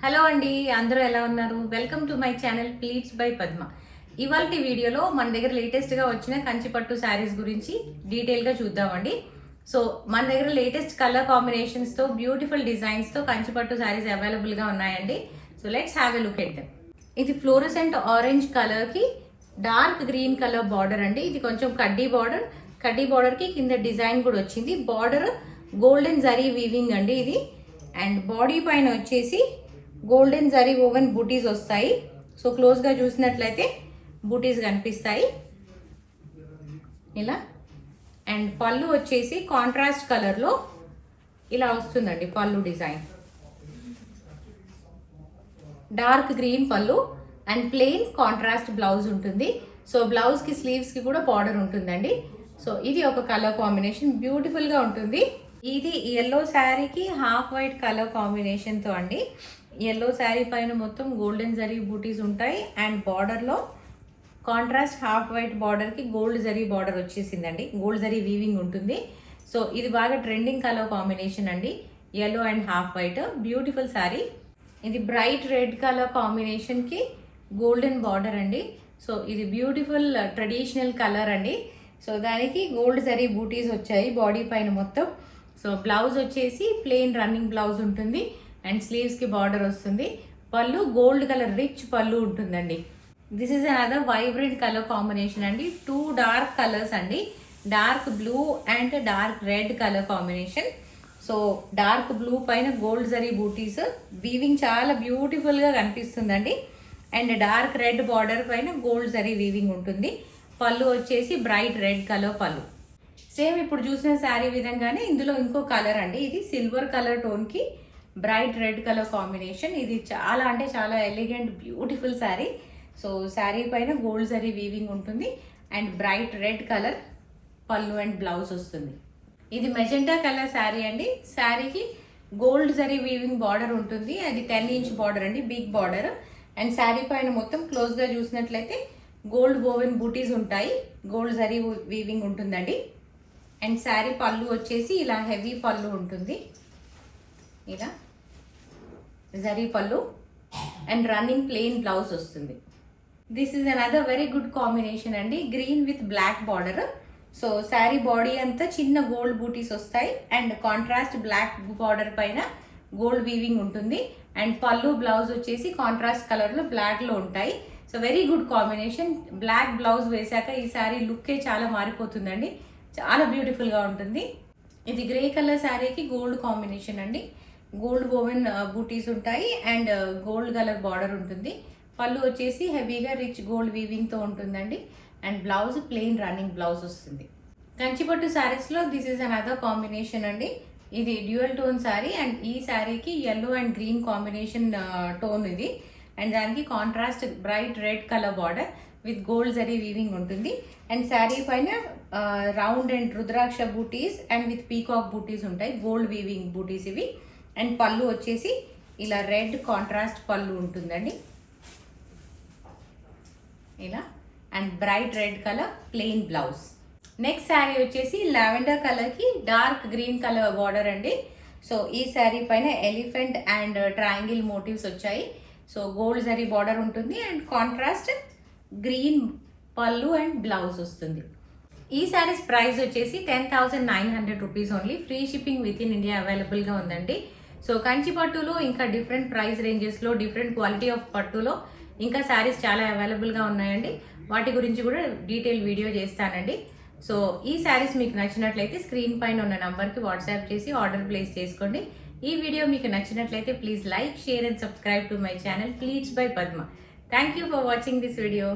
Hello అండి, అందరూ ఎలా ఉన్నారు? Welcome to my channel pleats by Padma. ఇవాల్టి వీడియోలో మన దగ్గర లేటెస్ట్గా వచ్చిన కంచిపట్టు శారీస్ గురించి డీటెయిల్గా చూద్దామండి. సో మన దగ్గర లేటెస్ట్ కలర్ కాంబినేషన్స్తో బ్యూటిఫుల్ డిజైన్స్తో కంచిపట్టు శారీస్ అవైలబుల్గా ఉన్నాయండి. So let's have a look at them. ఇది ఫ్లోరసెంట్ ఆరెంజ్ కలర్కి డార్క్ గ్రీన్ కలర్ బార్డర్ అండి. ఇది కొంచెం కడ్డీ బార్డర్కి కింద డిజైన్ కూడా వచ్చింది. బార్డర్ గోల్డెన్ జరీ వీవింగ్ అండి ఇది. అండ్ బాడీ పైన వచ్చేసి గోల్డెన్ జరీ ఓవెన్ బూటీస్ వస్తాయి. సో క్లోజ్గా చూసినట్లయితే బూటీస్ కనిపిస్తాయి ఇలా. అండ్ పళ్ళు వచ్చేసి కాంట్రాస్ట్ కలర్లో ఇలా వస్తుందండి. పళ్ళు design dark green pallu and plain contrast blouse ఉంటుంది. సో బ్లౌజ్కి స్లీవ్స్కి కూడా బార్డర్ ఉంటుందండి. సో ఇది ఒక కలర్ కాంబినేషన్, బ్యూటిఫుల్గా ఉంటుంది. ఇది ఎల్లో శారీకి హాఫ్ వైట్ కలర్ కాంబినేషన్తో అండి. ఎల్లో శారీ పైన మొత్తం గోల్డెన్ జరీ బూటీస్ ఉంటాయి. అండ్ బార్డర్లో కాంట్రాస్ట్ హాఫ్ వైట్ బార్డర్కి గోల్డ్ జరీ బార్డర్ వచ్చేసిందండి. గోల్డ్ జరీ వీవింగ్ ఉంటుంది. సో ఇది బాగా ట్రెండింగ్ కలర్ కాంబినేషన్ అండి, yellow and half white. Beautiful sari. ఇది బ్రైట్ రెడ్ కలర్ కాంబినేషన్కి గోల్డెన్ బార్డర్ అండి. సో ఇది బ్యూటిఫుల్ ట్రెడిషనల్ కలర్ అండి. సో దానికి గోల్డ్ జరీ బూటీస్ వచ్చాయి బాడీ పైన మొత్తం. సో బ్లౌజ్ వచ్చేసి ప్లెయిన్ రన్నింగ్ బ్లౌజ్ ఉంటుంది అండ్ స్లీవ్స్కి బార్డర్ వస్తుంది. Pallu gold colour rich pallu ఉంటుందండి. This is another vibrant colour combination అండి. టూ డార్క్ కలర్స్ అండి, dark blue and dark red colour combination. So dark blue పైన గోల్డ్ జరీ బూటీస్ వీవింగ్ చాలా బ్యూటిఫుల్గా కనిపిస్తుందండి. అండ్ డార్క్ రెడ్ బార్డర్ పైన గోల్డ్ జరీ వీవింగ్ ఉంటుంది. పళ్ళు వచ్చేసి bright red colour pallu. Same ఇప్పుడు చూసిన శారీ విధంగానే ఇందులో ఇంకో కలర్ అండి. ఇది సిల్వర్ కలర్ టోన్కి బ్రైట్ రెడ్ కలర్ కాంబినేషన్. ఇది చాలా అంటే చాలా elegant beautiful sari. So sari పైన గోల్డ్ జరీ వీవింగ్ ఉంటుంది అండ్ బ్రైట్ రెడ్ కలర్ పళ్ళు అండ్ బ్లౌజ్ వస్తుంది. ఇది మెజెంటా కలర్ శారీ అండి. శారీకి గోల్డ్ జరీ వీవింగ్ బార్డర్ ఉంటుంది. అది 10 ఇంచ్ బార్డర్ అండి, బిగ్ బార్డర్. అండ్ శారీ పైన మొత్తం క్లోజ్గా చూసినట్లయితే గోల్డ్ ఓవెన్ బూటీస్ ఉంటాయి, గోల్డ్ జరీ వీవింగ్ ఉంటుందండి. అండ్ శారీ పళ్ళు వచ్చేసి ఇలా హెవీ పళ్ళు ఉంటుంది, ఇలా zari pallu and running plain blouse వస్తుంది. This is another very good combination అండి, green with black border. So sari body అంతా చిన్న గోల్డ్ బూటీస్ వస్తాయి అండ్ కాంట్రాస్ట్ బ్లాక్ బార్డర్ పైన గోల్డ్ వీవింగ్ ఉంటుంది. అండ్ పళ్ళు బ్లౌజ్ వచ్చేసి కాంట్రాస్ట్ కలర్లో బ్లాక్లో ఉంటాయి. So very good combination. Black blouse వేసాక ఈ శారీ లుక్కే చాలా మారిపోతుందండి, చాలా బ్యూటిఫుల్గా ఉంటుంది. ఇది గ్రే కలర్ శారీకి గోల్డ్ కాంబినేషన్ అండి. గోల్డ్ ఓవెన్ బూటీస్ ఉంటాయి అండ్ గోల్డ్ కలర్ బార్డర్ ఉంటుంది. పళ్ళు వచ్చేసి హెవీగా రిచ్ గోల్డ్ వీవింగ్తో ఉంటుందండి. And blouse plain running blouse వస్తుంది. కంచిపట్టు శారీస్లో దిస్ ఈజ్ అనదర్ కాంబినేషన్ అండి. ఇది డ్యూయల్ టోన్ శారీ అండ్ ఈ శారీకి yellow and green combination tone ఇది. అండ్ దానికి contrast bright red colour border with gold zari weaving ఉంటుంది. అండ్ శారీ పైన round and rudraksha butis and with peacock butis ఉంటాయి, గోల్డ్ వీవింగ్ బూటీస్ ఇవి. అండ్ పళ్ళు వచ్చేసి ఇలా రెడ్ కాంట్రాస్ట్ పళ్ళు ఉంటుందండి ఇలా. And bright red colour plain blouse. Next sari వచ్చేసి లావెండర్ కలర్కి డార్క్ గ్రీన్ కలర్ బార్డర్ అండి. సో ఈ శారీ పైన ఎలిఫెంట్ అండ్ ట్రయాంగిల్ మోటివ్స్ వచ్చాయి. సో గోల్డ్ జరీ బార్డర్ ఉంటుంది and contrast green pallu and blouse వస్తుంది. ఈ శారీస్ ప్రైస్ వచ్చేసి 10,900 rupees only. Free shipping within India అవైలబుల్గా ఉందండి. సో కంచి పట్టులో ఇంకా డిఫరెంట్ ప్రైస్ రేంజెస్లో డిఫరెంట్ క్వాలిటీ ఆఫ్ పట్టులో ఇంకా శారీస్ చాలా అవైలబుల్గా ఉన్నాయండి. వాటి గురించి కూడా డీటెయిల్ వీడియో చేస్తానండి. సో ఈ శారీస్ మీకు నచ్చినట్లయితే స్క్రీన్ పైన ఉన్న నంబర్కి వాట్సాప్ చేసి ఆర్డర్ ప్లేస్ చేసుకోండి. ఈ వీడియో మీకు నచ్చినట్లయితే please like, share and subscribe to my channel pleats by Padma. Thank you for watching this video.